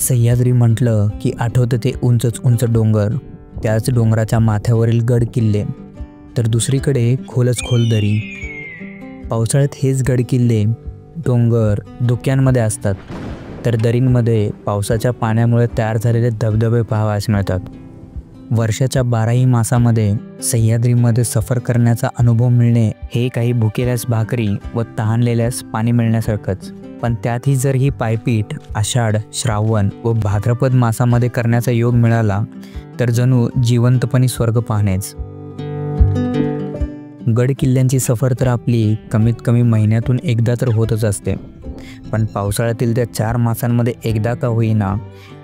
सह्याद्री म्हटलं की आठवतं ते उंचच उंच डोंगर, त्याच डोंगराच्या माथ्यावरील गड किल्ले, तर दुसरीकडे खोलच खोल दरी. पावसाळ्यात हेच गड किल्ले डोंगर धुक्यांमध्ये असतात, तर दरींमध्ये पावसाच्या पाण्यामुळे तयार झालेले धबधबे पाहावयास मिळतात. वर्षाच्या 12ही मासामध्ये सह्याद्रीमध्ये सफर करण्याचा अनुभव मिळणे हे काही भुकेल्यास भाकरी व तहानलेल्यास पाणी मिळण्यासारखंच. पण त्यातही जर ही पायपीट आषाढ, श्रावण व भाद्रपद मासामध्ये करण्याचा योग मिळाला तर जणू जिवंतपणी स्वर्ग पाहणेच. गड किल्ल्यांची सफर तर आपली कमीत कमी महिन्यातून एकदा तर होतच असते, पण पावसाळ्यातील त्या 4 मासांमध्ये एकदा का होईना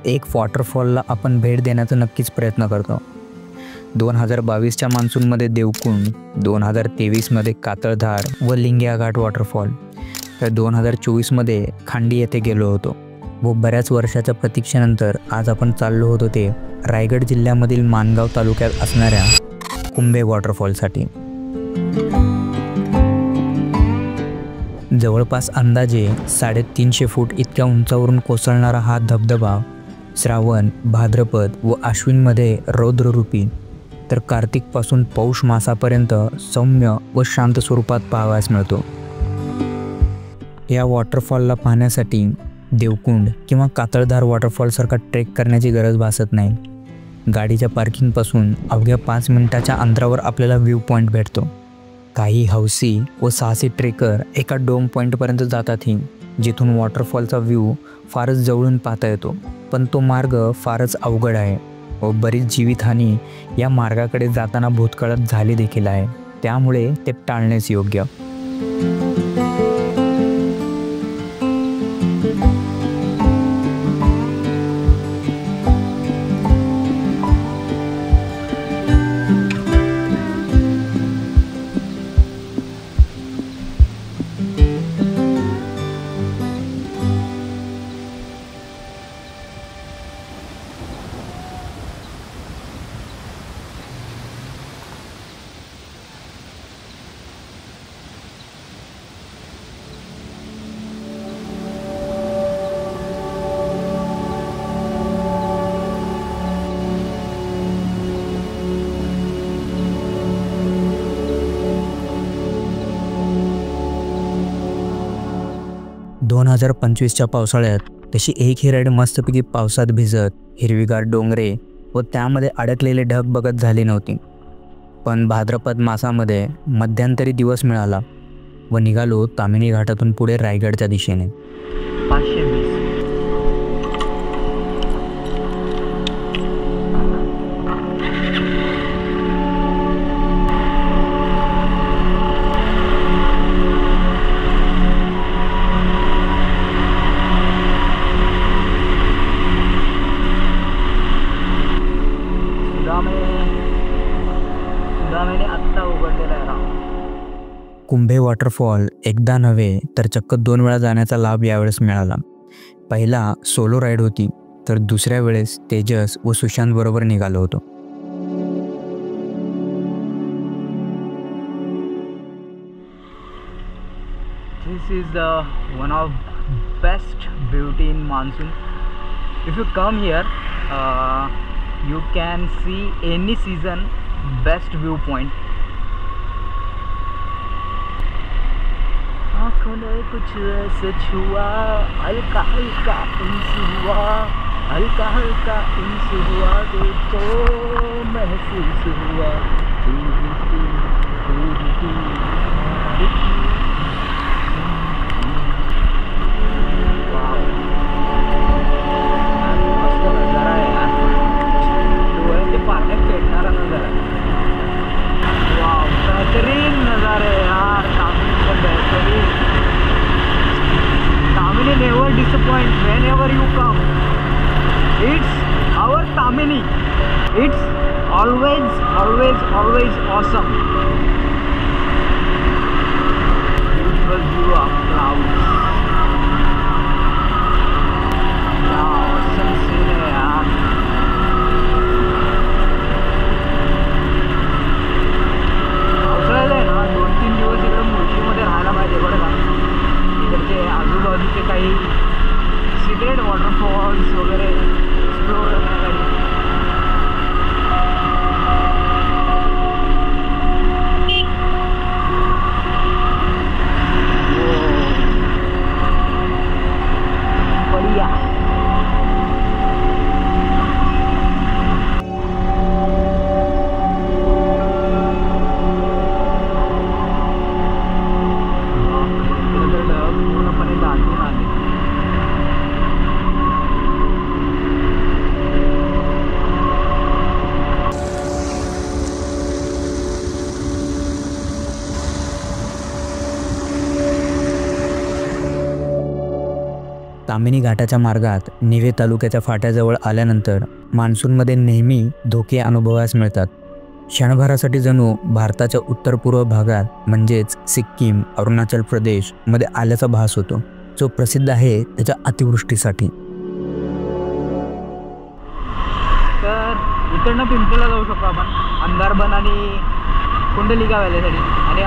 एक वॉटरफॉलला आपण भेट देण्याचा नक्कीच प्रयत्न करतो. 2022च्या मान्सूनमध्ये देवकुंड, 2023मध्ये कातळधार व लिंगिया घाट वॉटरफॉल, तर 2024मध्ये खांडी येथे गेलो होतो. व बऱ्याच वर्षाच्या प्रतीक्षेनंतर आज आपण चाललो होतो ते रायगड जिल्ह्यामधील माणगाव तालुक्यात असणाऱ्या कुंभे वॉटरफॉलसाठी. जवळपास अंदाजे 350 फूट इतक्या उंचावरून कोसळणारा हा धबधबा श्रावण, भाद्रपद व आश्विनमध्ये रौद्ररूपी, तर कार्तिकपासून पौष मासापर्यंत सौम्य व शांत स्वरूपात पाहावयास मिळतो. या वॉटरफॉलला पाहण्यासाठी देवकुंड किंवा कातळधार वॉटरफॉलसारखा ट्रेक करण्याची गरज भासत नाही. गाडीच्या पार्किंगपासून अवघ्या 5 मिनिटाच्या अंतरावर आपल्याला व्ह्यू पॉईंट भेटतो. काही हौसी व साहसी ट्रेकर एका डोम पॉईंटपर्यंत जातातही, जिथून वॉटरफॉलचा व्ह्यू फारच जवळून पाहता येतो. पण तो मार्ग फारच अवघड आहे व बरीच जीवितहानी या मार्गाकडे जाताना भूतकाळात झाली देखील आहे, त्यामुळे ते टाळणेच योग्य. दोन 2025च्या पावसाळ्यात तशी एकही राईड मस्तपैकी पावसात भिजत हिरवीगार डोंगरे व त्यामध्ये अडकलेले ढग बघत झाली नव्हती. पण भाद्रपद मासामध्ये मध्यंतरी दिवस मिळाला व निघालो ताम्हिणी घाटातून पुढे रायगडच्या दिशेने. 520 कुंभे वॉटरफॉल एकदा नव्हे तर चक्क 2 वेळा जाण्याचा लाभ यावेळेस मिळाला. पहिला सोलो राईड होती, तर दुसऱ्या वेळेस तेजस व सुशांत बरोबर निघालो होतो. This is one of best beauty in monsoon. If you come here, you can see any season best viewpoint. आँखों ने कुछ ऐसे छुआ, हल्का हल्का इंस हुआ, हल्का हल्का इंस हुआ, दिल को महसूस हुआ, तू तू मस्त नजारा आहे यार, डोळ्याचे पारणे पेटणारा नजारा. वाव, बेहतरीन नजारा है यार, बेहतरीन. Tamini never disappoint whenever you come. It's our Tamini. It's always, always, always awesome. Beautiful view of clouds. Awesome scene है यार. पावसाळ्यात आहे ना 2-3 दिवस इकडे मुळशीमध्ये राहायला पाहिजे बरं का. इकडचे आजूबाजूचे काही सिक्रेट वॉटरफॉल्स वगैरे तामिनी घाटाच्या मार्गात निवे तालुक्याच्या फाट्याजवळ आल्यानंतर मान्सूनमध्ये नेहमी धोके अनुभवास मिळतात. क्षणभरासाठी जणू भारताच्या उत्तर पूर्व भागात म्हणजेच सिक्कीम, अरुणाचल प्रदेश मध्ये आल्याचा भास होतो, जो प्रसिद्ध आहे त्याच्या अतिवृष्टीसाठी. तर इकडनं पिंपरीला जाऊ शकतो आपण, अंधारबन आणि कुंडलिका व्हॅलीसाठी. आणि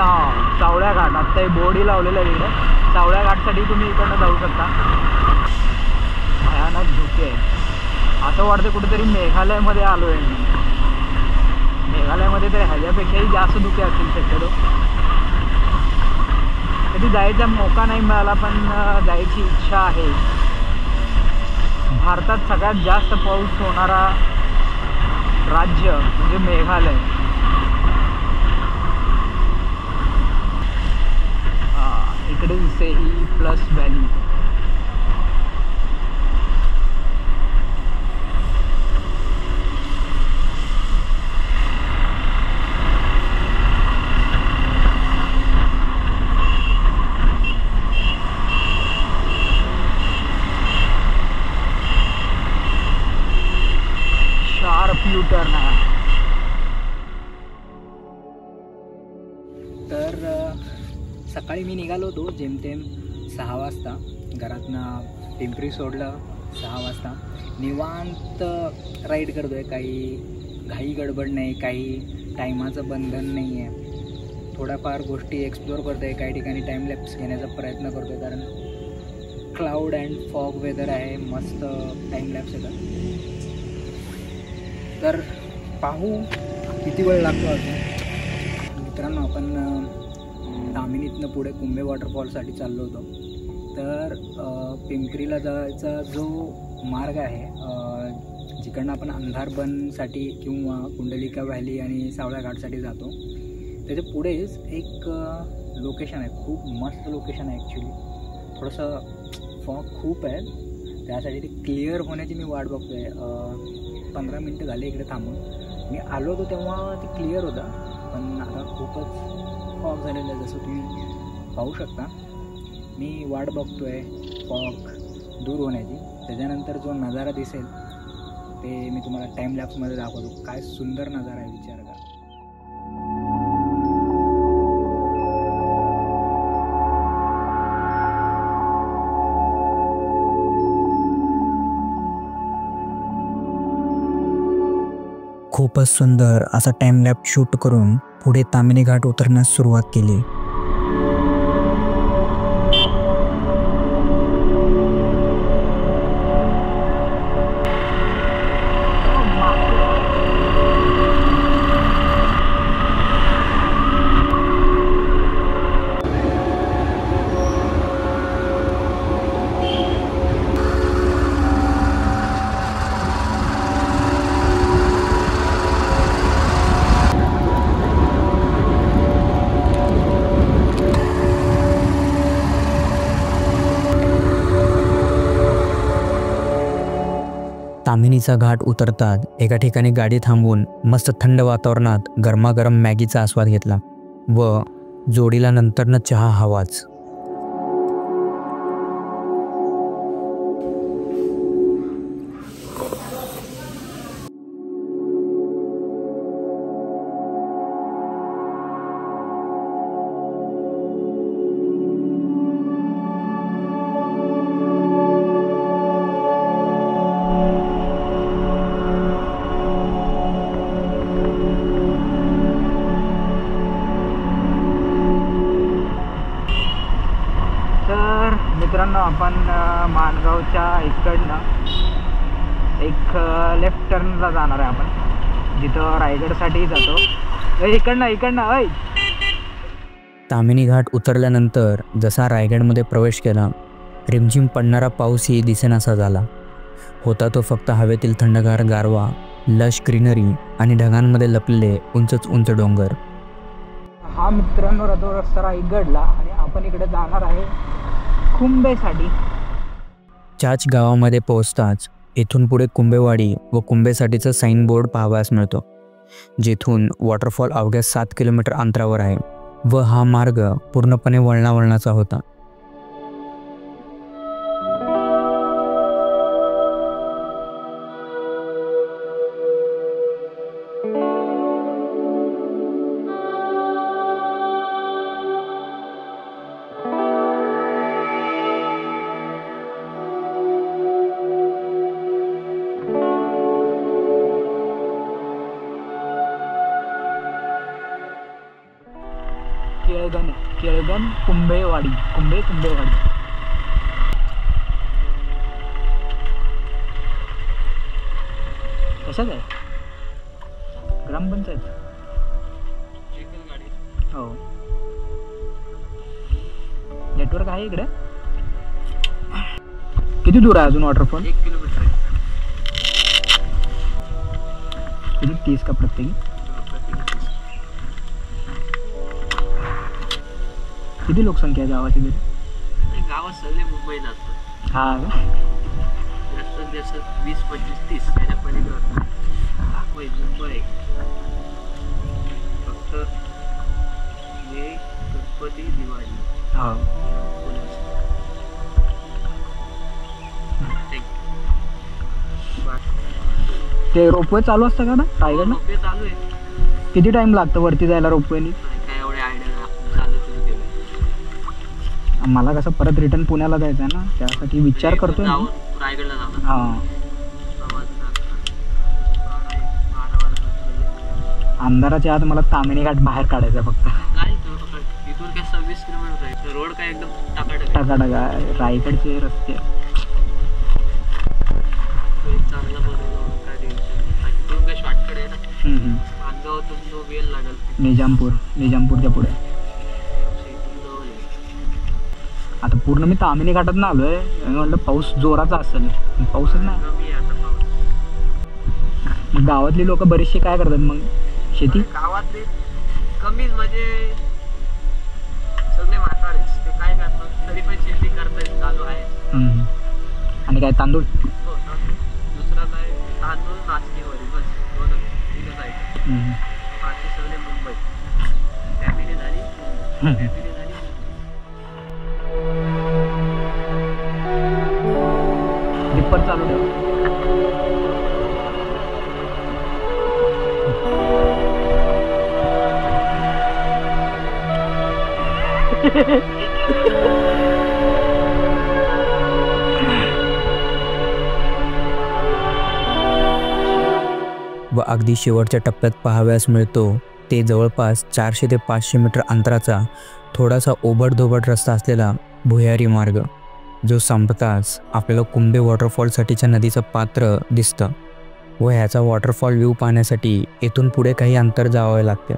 सावळ्या घाट, आत्ता हे बोर्डही लावलेलं आहे इकडे, सावळ्या घाटसाठी तुम्ही इकडनं जाऊ शकता. भयानक धोके आहेत, असं वाटतं कुठेतरी मेघालयमध्ये आलो आहे मी. मेघालयमध्ये तर ह्याच्यापेक्षाही जास्त धोके असतील शक्यतो. कधी जायचा मौका नाही मिळाला, पण जायची इच्छा आहे. भारतात सगळ्यात जास्त पाऊस होणारा राज्य म्हणजे मेघालय. इकडे दिसते ही plus valley. Sharp U turn आहे. तर सकाळी मी निघालो होतो जेमतेम 6 वाजता घरातनं. पिंपरी सोडलं 6 वाजता. निवांत राईड करतो आहे, काही घाई गडबड नाही, काही टायमाचं बंधन नाही आहे. थोड्याफार गोष्टी एक्सप्लोर करतो आहे, काही ठिकाणी टाईम लॅप्स घेण्याचा प्रयत्न करतो आहे, कारण क्लाउड अँड फॉग वेदर आहे, मस्त टाईम लॅप्स येतात. तर पाहू किती वेळ लागतो. मित्रांनो, आपण तामिनीतनं पुढे कुंभे वॉटरफॉलसाठी चाललो होतो. तर पिंपरीला जायचा जो मार्ग आहे, जिकडनं आपण अंधारबनसाठी किंवा कुंडलिका व्हॅली आणि सावळ्या घाटसाठी जातो, त्याच्या पुढेच एक लोकेशन आहे, खूप मस्त लोकेशन आहे ॲक्च्युली. थोडंसं फॉग खूप आहे, त्यासाठी ते क्लिअर होण्याची मी वाट बघतो आहे. 15 मिनटं झाले इकडे थांबून. मी आलो होतो तेव्हा ते क्लिअर होता, पण आता खूपच फॉग झालेलं आहे, जसं तुम्ही पाहू शकता. मी वाट बघतो आहे फॉग दूर होण्याची. त्याच्यानंतर जो नजारा दिसेल ते मी तुम्हाला टाईम लॅप्समध्ये दाखवतो. काय सुंदर नजारा आहे, विचार करा. खूपच सुंदर असा टाइम लॅप शूट करून पुढे तामिनी घाट उतरण्यास सुरुवात केली. तामिनीचा घाट उतरतात एका ठिकाणी गाडी थांबवून मस्त थंड वातावरणात गरमागरम मॅगीचा आस्वाद घेतला व जोडीला नंतरनं चहा हवाच. मित्रांनो, आपण माणगावच्या इकडनं एक लेफ्ट टर्नला जाणार आहे आपण, जिथं रायगडसाठी जातो. इकडनं ऐ. तामिनी घाट उतरल्यानंतर जसा रायगडमध्ये प्रवेश केला, रिमझिम पडणारा पाऊसही दिसेनासा झाला होता. तो फक्त हवेतील थंडगार गारवा, लश ग्रीनरी आणि ढगांमध्ये लपलेले उंचच उंच डोंगर. हा मित्रांनो तो रस्ता रायगडला, आणि आपण इकडे जाणार आहे कुंभेसाठी. चाच गावामध्ये पोहोचताच इथून पुढे कुंभेवाडी व कुंभेसाठीचं साईन बोर्ड पाहावयास मिळतो, जेथून वॉटरफॉल अवघ्या 7 किलोमीटर अंतरावर आहे व हा मार्ग पूर्णपणे वळणावळणाचा होता. केळगण आहे, केळगण कुंभेवाडी, कुंभेवाडी. कशाच आहे? ग्रामपंचायत. हो, नेटवर्क आहे इकडे. किती दूर आहे अजून वॉटरफॉल? 1 किलोमीटर आहे. किती? 30 का प्रत्येकी? किती लोकसंख्या आहे गावाची तरी? गावात सगळे मुंबईला असतात. हा का? जास्तीत जास्त 20, 25, 30 त्याच्या पलीकडे मुंबई. फक्त हे गणपती, दिवाळी. हो. ते रोपवे चालू असतं का ना रायगडला? रोपवे चालू आहे. किती टाइम लागतं वरती जायला रोपवेनी? काय एवढे आयडिया नाही, चालू सुरू केलं. मला कसं परत रिटर्न पुण्याला जायचं आहे ना, त्यासाठी विचार करतोय मी. रायगडला जाणार. हां, अंधाराच्या आत मला तामिनी घाट बाहेर काढायचा फक्त. काय इथून काय 26 किलोमीटर आहे. रोड काय एकदम टाकाटाक आहे. रायगडचे रस्ते चांगला बनवला, काय टेन्शन. इथून काय शॉर्टकट आहे ना. मानगावातून तो वेळ लागेल. निजामपूरच्या पुढे. आता पूर्ण मी तामिनी घाटात ना आलोय. म्हटलं पाऊस जोराचा असेल, पाऊसच नाही. कमी आहे आता पाऊस. मग गावातली लोक बरेचसे काय करतात मग? शेती. गावातले कमीच, म्हणजे सगळे म्हातारेच. ते काय करतात तरी पण शेती करतात, चालू आहे. आणि काय तांदूळ? हो, तांदूळ. दुसरा काय तांदूळ, नाचणीवरी, बस 2 आहे. बाकी सगळे मुंबई. फॅमिली झाली. डिप्पर चालू ठेव. व अगदी शेवटच्या टप्प्यात पाहावयास मिळतो ते जवळपास 400 ते 500 मीटर अंतराचा थोडासा ओबडधोबड रस्ता असलेला भुयारी मार्ग, जो संपताच आपल्याला कुंभे वॉटरफॉलसाठीच्या नदीचं पात्र दिसतं व ह्याचा वॉटरफॉल व्ह्यू पाहण्यासाठी येथून पुढे काही अंतर जावे लागते.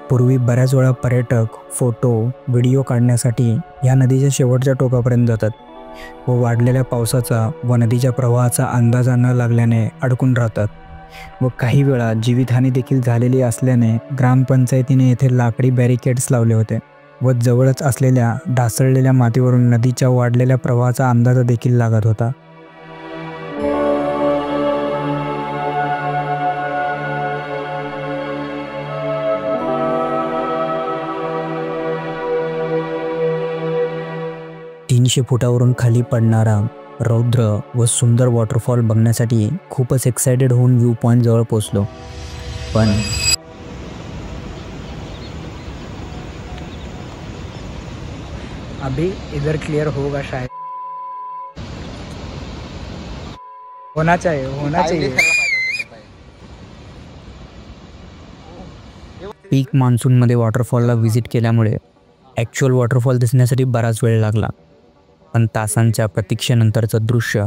पूर्वी बऱ्याच वेळा पर्यटक फोटो व्हिडिओ काढण्यासाठी या नदीच्या शेवटच्या टोकापर्यंत जातात व वाढलेल्या पावसाचा व नदीच्या प्रवाहाचा अंदाजा न लागल्याने अडकून राहतात व काही वेळा जीवितहानी देखील झालेली असल्याने ग्रामपंचायतीने येथे लाकडी बॅरिकेड्स लावले होते व जवळच असलेल्या ढासळलेल्या मातीवरून नदीच्या वाढलेल्या प्रवाहाचा अंदाजा देखील लागत होता. तीनशे फुटावरून खाली पडणारा रौद्र व सुंदर वॉटरफॉल बघण्यासाठी खूपच एक्सायटेड होऊन व्ह्यू पॉईंट जवळ पोहोचलो, पण अभी इधर क्लियर होगा शायद. होना चाहिए. पीक मान्सूनमध्ये वॉटरफॉलला व्हिजिट केल्यामुळे ॲक्च्युअल वॉटरफॉल दिसण्यासाठी बराच वेळ लागला, पण तासांच्या प्रतीक्षेनंतरचं दृश्य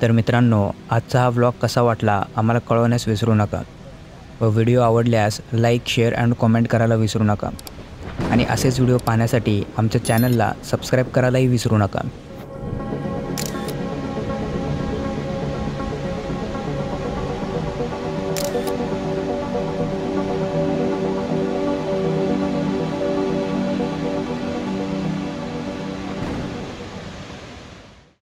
तर मित्रांनो, आजचा हा व्लॉग कसा वाटला आम्हाला कळवण्यास विसरू नका व व्हिडिओ आवडल्यास लाईक, शेअर आणि कॉमेंट करायला विसरू नका आणि असेच व्हिडिओ पाहण्यासाठी आमच्या चॅनलला सबस्क्राईब करायलाही विसरू नका.